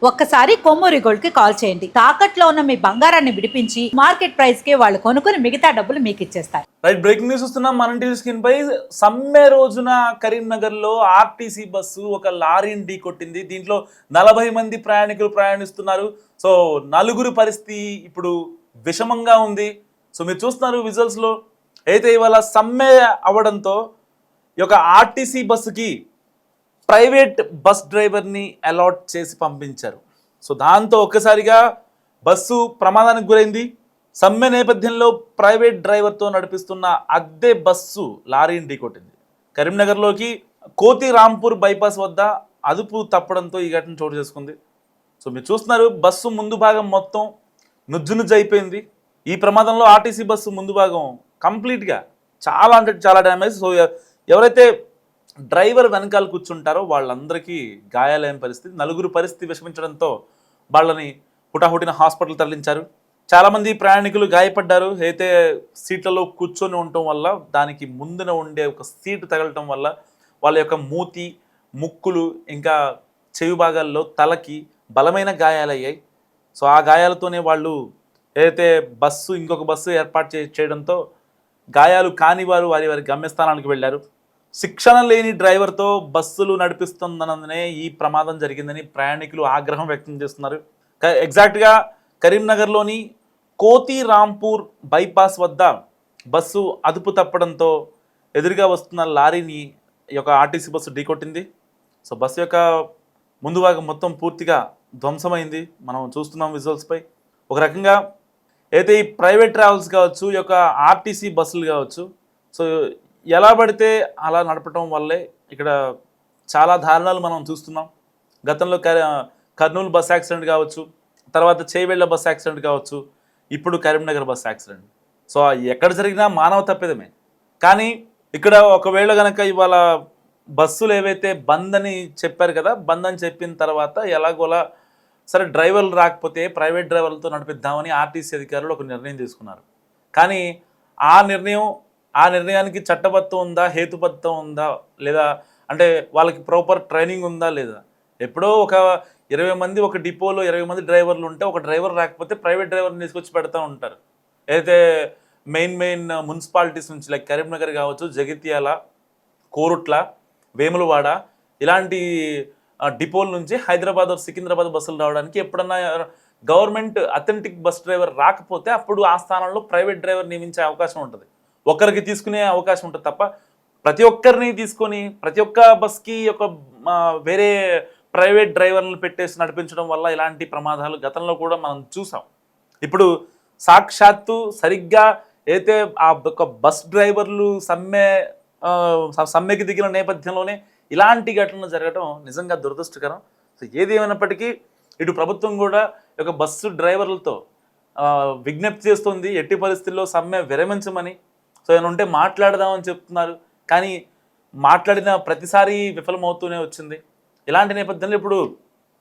ఒక్కసారి కొమ్మూరి గోల్డ్ కి కాల్ చేయండి. తాకట్లో ఉన్న మీ బంగారాన్ని విడిపించి మార్కెట్ ప్రైస్ కి వాళ్ళు కొనుక్కుని మిగతా డబ్బులు మీకు ఇచ్చేస్తారు. రైట్, బ్రేకింగ్ న్యూస్ వస్తున్నాం. మన టీవీ స్క్రీన్ పై సమ్మె రోజున కరీంనగర్ లో ఆర్టీసీ బస్సు ఒక లారీని ఢీ కొట్టింది. దీంట్లో 40 మంది ప్రయాణికులు ప్రయాణిస్తున్నారు. సో నలుగురు పరిస్థితి ఇప్పుడు విషమంగా ఉంది. సో మీరు చూస్తున్నారు విజువల్స్ లో. అయితే ఇవాళ సమ్మె అవ్వడంతో ఈ యొక్క ఆర్టీసీ బస్సుకి ప్రైవేట్ బస్ డ్రైవర్ని అలాట్ చేసి పంపించారు. సో దాంతో ఒక్కసారిగా బస్సు ప్రమాదానికి గురైంది. సమ్మె నేపథ్యంలో ప్రైవేట్ డ్రైవర్తో నడిపిస్తున్న అద్దె బస్సు లారీని ఢీకొట్టింది. కరీంనగర్లోకి కోతి రాంపూర్ బైపాస్ వద్ద అదుపు తప్పడంతో ఈ ఘటన చోటు చేసుకుంది. సో మీరు చూస్తున్నారు బస్సు ముందు భాగం మొత్తం నుజ్జు అయిపోయింది. ఈ ప్రమాదంలో ఆర్టీసీ బస్సు ముందు భాగం కంప్లీట్గా చాలా డ్యామేజ్. సో ఎవరైతే డ్రైవర్ వెనకాల కూర్చుంటారో వాళ్ళందరికీ గాయాలైన పరిస్థితి. నలుగురు పరిస్థితి విషమించడంతో వాళ్ళని హుటాహుటిన హాస్పిటల్ తరలించారు. చాలామంది ప్రయాణికులు గాయపడ్డారు. అయితే సీట్లలో కూర్చొని ఉండటం వల్ల దానికి ముందున ఉండే ఒక సీటు తగలటం వల్ల వాళ్ళ యొక్క మూతి, ముక్కులు, ఇంకా చెవి భాగాల్లో, తలకి బలమైన గాయాలయ్యాయి. సో ఆ గాయాలతోనే వాళ్ళు ఏదైతే ఇంకొక బస్సు ఏర్పాటు చేయడంతో గాయాలు కాని వారు వారి గమ్యస్థానానికి వెళ్ళారు. శిక్షణ లేని డ్రైవర్తో బస్సులు నడిపిస్తున్నందునే ఈ ప్రమాదం జరిగిందని ప్రయాణికులు ఆగ్రహం వ్యక్తం చేస్తున్నారు. ఎగ్జాక్ట్గా కరీంనగర్లోని కోతి రాంపూర్ బైపాస్ వద్ద బస్సు అదుపు తప్పడంతో ఎదురుగా వస్తున్న లారీని ఈ యొక్క ఆర్టీసీ బస్సు ఢీకొట్టింది. సో బస్సు యొక్క ముందు భాగం మొత్తం పూర్తిగా ధ్వంసమైంది. మనం చూస్తున్నాం విజువల్స్పై. ఒక రకంగా అయితే ఈ ప్రైవేట్ ట్రావెల్స్ కావచ్చు, ఈ యొక్క ఆర్టీసీ బస్సులు కావచ్చు, సో ఎలా పడితే అలా నడపడం వల్లే ఇక్కడ చాలా దారుణాలు మనం చూస్తున్నాం. గతంలో కర్నూలు బస్ యాక్సిడెంట్ కావచ్చు, తర్వాత చేవెళ్ళ బస్ యాక్సిడెంట్ కావచ్చు, ఇప్పుడు కరీంనగర్ బస్ యాక్సిడెంట్. సో ఎక్కడ జరిగినా మానవ తప్పిదమే. కానీ ఇక్కడ ఒకవేళ కనుక ఇవాళ బస్సులు ఏవైతే బంద్ అని చెప్పారు కదా, బంద్ అని చెప్పిన తర్వాత ఎలాగోలా సరే డ్రైవర్లు రాకపోతే ప్రైవేట్ డ్రైవర్లతో నడిపిద్దామని ఆర్టీసీ అధికారులు ఒక నిర్ణయం తీసుకున్నారు. కానీ ఆ నిర్ణయానికి చట్టబద్ధం ఉందా, హేతుబద్ధం ఉందా, లేదా అంటే వాళ్ళకి ప్రాపర్ ట్రైనింగ్ ఉందా లేదా? ఎప్పుడో ఒక 20 మంది ఒక డిపోలో 20 మంది డ్రైవర్లు ఉంటే ఒక డ్రైవర్ రాకపోతే ప్రైవేట్ డ్రైవర్ని తీసుకొచ్చి పెడతా ఉంటారు. అయితే మెయిన్ మున్సిపాలిటీస్ నుంచి లైక్ కరీంనగర్ కావచ్చు, జగిత్యాల, కోరుట్ల, వేములవాడ ఇలాంటి డిపోల నుంచి హైదరాబాద్, సికింద్రాబాద్ బస్సులు రావడానికి ఎప్పుడన్నా గవర్నమెంట్ అథెంటిక్ బస్ డ్రైవర్ రాకపోతే అప్పుడు ఆ స్థానంలో ప్రైవేట్ డ్రైవర్ నియమించే అవకాశం ఉంటుంది. ఒకరికి తీసుకునే అవకాశం ఉంటుంది తప్ప ప్రతి ఒక్కరిని తీసుకొని ప్రతి ఒక్క బస్కి ఒక వేరే ప్రైవేట్ డ్రైవర్లను పెట్టేసి నడిపించడం వల్ల ఇలాంటి ప్రమాదాలు గతంలో కూడా మనం చూసాం. ఇప్పుడు సాక్షాత్తు సరిగ్గా అయితే ఆ ఒక బస్ డ్రైవర్లు సమ్మెకి దిగిన నేపథ్యంలోనే ఇలాంటి ఘటనలు జరగడం నిజంగా దురదృష్టకరం. సో ఏది ఏమైనప్పటికీ ఇటు ప్రభుత్వం కూడా ఒక బస్సు డ్రైవర్లతో విజ్ఞప్తి చేస్తుంది, ఎట్టి పరిస్థితుల్లో సమ్మె విరమించమని. సో ఏమైనా ఉంటే మాట్లాడదామని చెప్తున్నారు, కానీ మాట్లాడిన ప్రతిసారి విఫలమవుతూనే వచ్చింది. ఇలాంటి నేపథ్యంలో ఇప్పుడు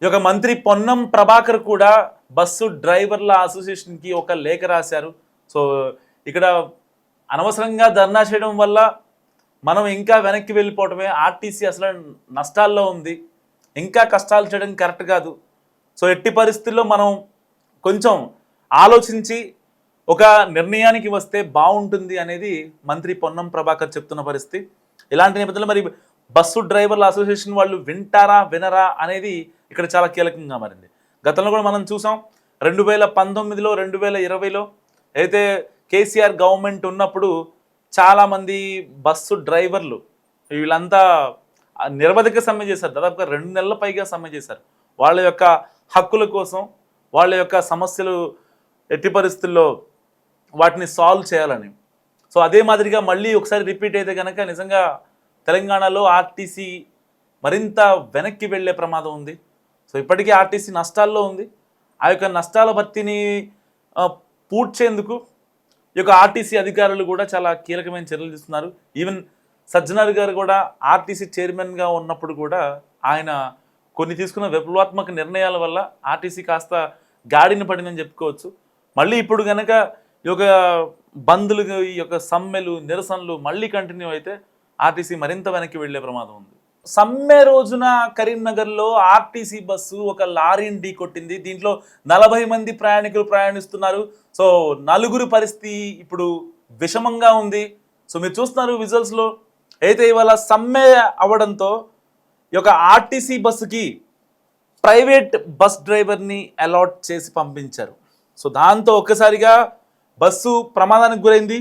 ఈ యొక్క మంత్రి పొన్నం ప్రభాకర్ కూడా బస్సు డ్రైవర్ల అసోసియేషన్కి ఒక లేఖ రాశారు. సో ఇక్కడ అనవసరంగా ధర్నా చేయడం వల్ల మనం ఇంకా వెనక్కి వెళ్ళిపోవటమే, ఆర్టీసీ అసలు నష్టాల్లో ఉంది, ఇంకా కష్టాలు చేయడం కరెక్ట్ కాదు. సో ఎట్టి పరిస్థితుల్లో మనం కొంచెం ఆలోచించి ఒక నిర్ణయానికి వస్తే బాగుంటుంది అనేది మంత్రి పొన్నం ప్రభాకర్ చెప్తున్న పరిస్థితి. ఇలాంటి నేపథ్యంలో మరి బస్సు డ్రైవర్ల అసోసియేషన్ వాళ్ళు వింటారా వినరా అనేది ఇక్కడ చాలా కీలకంగా మారింది. గతంలో కూడా మనం చూసాం 2019లో 2020లో అయితే కేసీఆర్ గవర్నమెంట్ ఉన్నప్పుడు చాలామంది బస్సు డ్రైవర్లు వీళ్ళంతా నిరవధిక సమ్మె చేశారు. దాదాపుగా 2 నెలల పైగా సమ్మె చేశారు. వాళ్ళ యొక్క హక్కుల కోసం, వాళ్ళ యొక్క సమస్యలు ఎట్టి పరిస్థితుల్లో వాటిని సాల్వ్ చేయాలని. సో అదే మాదిరిగా మళ్ళీ ఒకసారి రిపీట్ అయితే కనుక నిజంగా తెలంగాణలో ఆర్టీసీ మరింత వెనక్కి వెళ్ళే ప్రమాదం ఉంది. సో ఇప్పటికీ ఆర్టీసీ నష్టాల్లో ఉంది. ఆ యొక్క నష్టాల భర్తీని పూడ్చేందుకు ఈ యొక్క ఆర్టీసీ అధికారులు కూడా చాలా కీలకమైన చర్యలు తీసుకున్నారు. ఈవెన్ సజ్జనర్ గారు కూడా ఆర్టీసీ చైర్మన్గా ఉన్నప్పుడు కూడా ఆయన కొన్ని తీసుకున్న విప్లవాత్మక నిర్ణయాల వల్ల ఆర్టీసీ కాస్త గాడిన పడిందని చెప్పుకోవచ్చు. మళ్ళీ ఇప్పుడు కనుక ఈ యొక్క బంద్లు, ఈ యొక్క సమ్మెలు, నిరసనలు మళ్ళీ కంటిన్యూ అయితే ఆర్టీసీ మరింత వెనక్కి వెళ్ళే ప్రమాదం ఉంది. సమ్మె రోజున కరీంనగర్లో ఆర్టీసీ బస్సు ఒక లారీని ఢీ కొట్టింది. దీంట్లో 40 మంది ప్రయాణికులు ప్రయాణిస్తున్నారు. సో నలుగురు పరిస్థితి ఇప్పుడు విషమంగా ఉంది. సో మీరు చూస్తున్నారు విజువల్స్లో. అయితే ఇవాళ సమ్మె అవ్వడంతో ఈ యొక్క ఆర్టీసీ బస్సుకి ప్రైవేట్ బస్ డ్రైవర్ని అలాట్ చేసి పంపించారు. సో దాంతో ఒక్కసారిగా బస్సు ప్రమాదానికి గురైంది.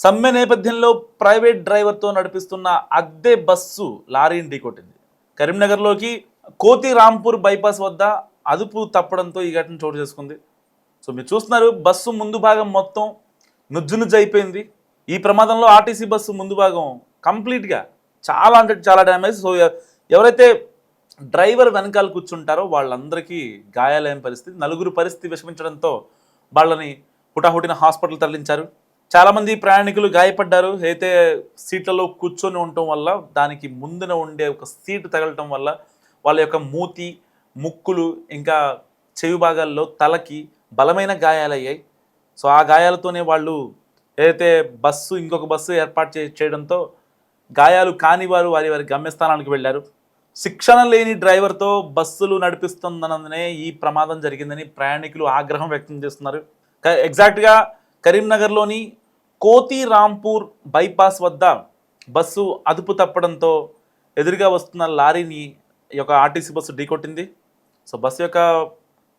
సమ్మె నేపథ్యంలో ప్రైవేట్ డ్రైవర్తో నడిపిస్తున్న అద్దె బస్సు లారీని ఢీకొట్టింది. కరీంనగర్లోకి కోతి రాంపూర్ బైపాస్ వద్ద అదుపు తప్పడంతో ఈ ఘటన చోటు చేసుకుంది. సో మీరు చూస్తున్నారు బస్సు ముందు భాగం మొత్తం నుజ్జు అయిపోయింది. ఈ ప్రమాదంలో ఆర్టీసీ బస్సు ముందు భాగం కంప్లీట్గా చాలా అంటే చాలా డ్యామేజ్. సో ఎవరైతే డ్రైవర్ వెనకాల కూర్చుంటారో వాళ్ళందరికీ గాయాలైన పరిస్థితి. నలుగురు పరిస్థితి విషమించడంతో వాళ్ళని హుటాహుటిన హాస్పిటల్ తరలించారు. చాలామంది ప్రయాణికులు గాయపడ్డారు. అయితే సీట్లలో కూర్చొని ఉండటం వల్ల దానికి ముందున ఉండే ఒక సీటు తగలటం వల్ల వాళ్ళ యొక్క మూతి, ముక్కులు ఇంకా చెవి భాగాల్లో తలకి బలమైన గాయాలయ్యాయి. సో ఆ గాయాలతోనే వాళ్ళు ఏదైతే ఇంకొక బస్సు ఏర్పాటు చేయడంతో గాయాలు కాని వారు వారి వారి గమ్యస్థానానికి వెళ్ళారు. శిక్షణ లేని డ్రైవర్తో బస్సులు నడిపిస్తున్నందునే ఈ ప్రమాదం జరిగిందని ప్రయాణికులు ఆగ్రహం వ్యక్తం చేస్తున్నారు. ఎగ్జాక్ట్గా కరీంనగర్లోని కోతి రాంపూర్ బైపాస్ వద్ద బస్సు అదుపు తప్పడంతో ఎదురుగా వస్తున్న లారీని ఈ యొక్క ఆర్టీసీ బస్సు ఢీకొట్టింది. సో బస్సు యొక్క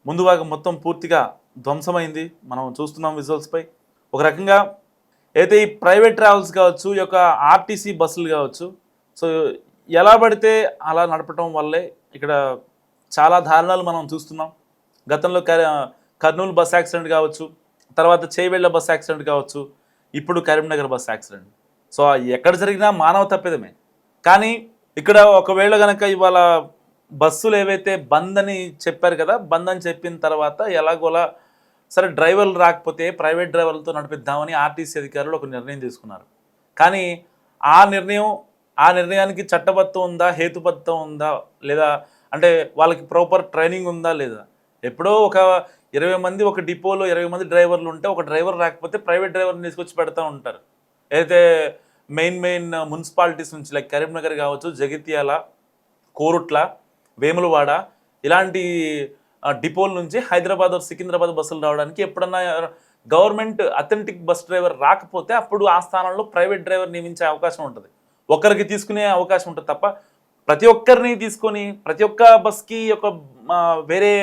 ముందు భాగం మొత్తం పూర్తిగా ధ్వంసమైంది. మనం చూస్తున్నాం విజువల్స్పై. ఒక రకంగా అయితే ఈ ప్రైవేట్ ట్రావెల్స్ కావచ్చు, ఈ యొక్క ఆర్టీసీ బస్సులు కావచ్చు, సో ఎలా పడితే అలా నడపడం వల్లే ఇక్కడ చాలా దారుణాలు మనం చూస్తున్నాం. గతంలో కర్నూలు బస్ యాక్సిడెంట్ కావచ్చు, తర్వాత చేవెళ్ళ బస్ యాక్సిడెంట్ కావచ్చు, ఇప్పుడు కరీంనగర్ బస్ యాక్సిడెంట్. సో ఎక్కడ జరిగినా మానవ తప్పిదమే. కానీ ఇక్కడ ఒకవేళ కనుక ఇవాళ బస్సులు ఏవైతే బంద్ అని చెప్పారు కదా, బంద్ అని చెప్పిన తర్వాత ఎలాగోలా సరే డ్రైవర్లు రాకపోతే ప్రైవేట్ డ్రైవర్లతో నడిపిద్దామని ఆర్టీసీ అధికారులు ఒక నిర్ణయం తీసుకున్నారు. కానీ ఆ నిర్ణయానికి చట్టబద్ధం ఉందా, హేతుబద్ధం ఉందా, లేదా అంటే వాళ్ళకి ప్రాపర్ ట్రైనింగ్ ఉందా లేదా? ఎప్పుడో ఒక 20 మంది ఒక డిపోలో 20 మంది డ్రైవర్లు ఉంటే ఒక డ్రైవర్ రాకపోతే ప్రైవేట్ డ్రైవర్ని తీసుకొచ్చి పెడతా ఉంటారు. అయితే మెయిన్ మున్సిపాలిటీస్ నుంచి లైక్ కరీంనగర్ కావచ్చు, జగిత్యాల, కోరుట్ల, వేములవాడ ఇలాంటి డిపోల నుంచి హైదరాబాద్ సికింద్రాబాద్ బస్సులు రావడానికి ఎప్పుడన్నా గవర్నమెంట్ అథెంటిక్ బస్ డ్రైవర్ రాకపోతే అప్పుడు ఆ స్థానంలో ప్రైవేట్ డ్రైవర్ నియమించే అవకాశం ఉంటుంది. ఒక్కరికి తీసుకునే అవకాశం ఉంటుంది తప్ప ప్రతి ఒక్కరిని తీసుకొని ప్రతి ఒక్క బస్కి ఒక వేరే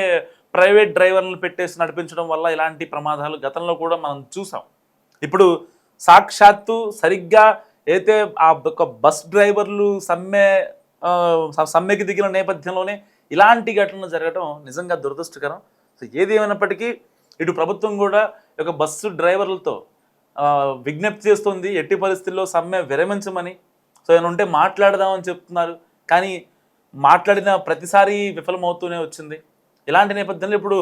ప్రైవేట్ డ్రైవర్లను పెట్టేసి నడిపించడం వల్ల ఇలాంటి ప్రమాదాలు గతంలో కూడా మనం చూసాం. ఇప్పుడు సాక్షాత్తు సరిగ్గా అయితే ఆ ఒక బస్ డ్రైవర్లు సమ్మెకి దిగిన నేపథ్యంలోనే ఇలాంటి ఘటనలు జరగడం నిజంగా దురదృష్టకరం. సో ఏది ఏమైనప్పటికీ ఇటు ప్రభుత్వం కూడా ఒక బస్సు డ్రైవర్లతో విజ్ఞప్తి చేస్తుంది, ఎట్టి పరిస్థితుల్లో సమ్మె విరమించమని. సో ఏమైనా ఉంటే మాట్లాడదామని చెప్తున్నారు, కానీ మాట్లాడిన ప్రతిసారి విఫలమవుతూనే వచ్చింది. ఇలాంటి నేపథ్యంలో ఇప్పుడు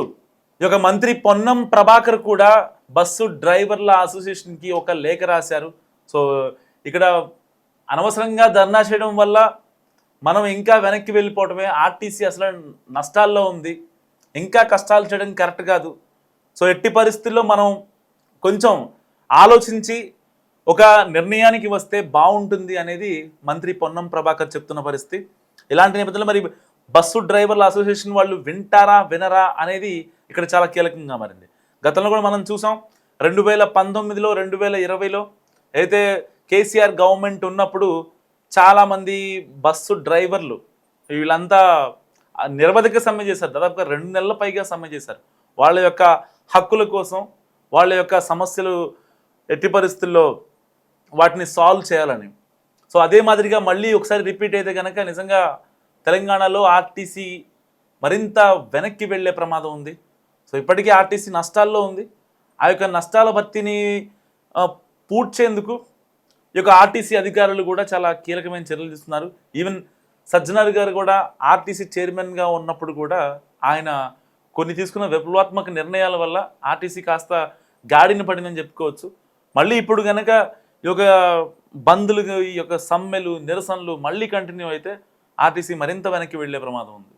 ఈ యొక్క మంత్రి పొన్నం ప్రభాకర్ కూడా బస్సు డ్రైవర్ల అసోసియేషన్కి ఒక లేఖ రాశారు. సో ఇక్కడ అనవసరంగా ధర్నా చేయడం వల్ల మనం ఇంకా వెనక్కి వెళ్ళిపోవటమే. ఆర్టీసీ అసలు నష్టాల్లో ఉంది, ఇంకా కష్టాలు చేయడం కరెక్ట్ కాదు. సో ఎట్టి పరిస్థితుల్లో మనం కొంచెం ఆలోచించి ఒక నిర్ణయానికి వస్తే బాగుంటుంది అనేది మంత్రి పొన్నం ప్రభాకర్ చెప్తున్న పరిస్థితి. ఇలాంటి నేపథ్యంలో మరి బస్సు డ్రైవర్ల అసోసియేషన్ వాళ్ళు వింటారా వినరా అనేది ఇక్కడ చాలా కీలకంగా మారింది. గతంలో కూడా మనం చూసాం 2019లో 2020లో అయితే కేసీఆర్ గవర్నమెంట్ ఉన్నప్పుడు చాలామంది బస్సు డ్రైవర్లు వీళ్ళంతా నిరవధిక సమ్మె చేశారు. దాదాపుగా 2 నెలల పైగా సమ్మె చేశారు. వాళ్ళ యొక్క హక్కుల కోసం, వాళ్ళ యొక్క సమస్యలు ఎట్టి పరిస్థితుల్లో వాటిని సాల్వ్ చేయాలని. సో అదే మాదిరిగా మళ్ళీ ఒకసారి రిపీట్ అయితే కనుక నిజంగా తెలంగాణలో ఆర్టీసీ మరింత వెనక్కి వెళ్ళే ప్రమాదం ఉంది. సో ఇప్పటికీ ఆర్టీసీ నష్టాల్లో ఉంది. ఆ యొక్క నష్టాల భర్తీని పూడ్చేందుకు ఈ యొక్క ఆర్టీసీ అధికారులు కూడా చాలా కీలకమైన చర్యలు తీసుకున్నారు. ఈవెన్ సజ్జనర్ గారు కూడా ఆర్టీసీ చైర్మన్గా ఉన్నప్పుడు కూడా ఆయన కొన్ని తీసుకున్న విప్లవాత్మక నిర్ణయాల వల్ల ఆర్టీసీ కాస్త గాడిన పడిందని చెప్పుకోవచ్చు. మళ్ళీ ఇప్పుడు కనుక ఈ యొక్క బంద్లు, ఈ యొక్క సమ్మెలు, నిరసనలు మళ్ళీ కంటిన్యూ అయితే ఆర్టీసీ మరింత వెనక్కి వెళ్ళే ప్రమాదం ఉంది.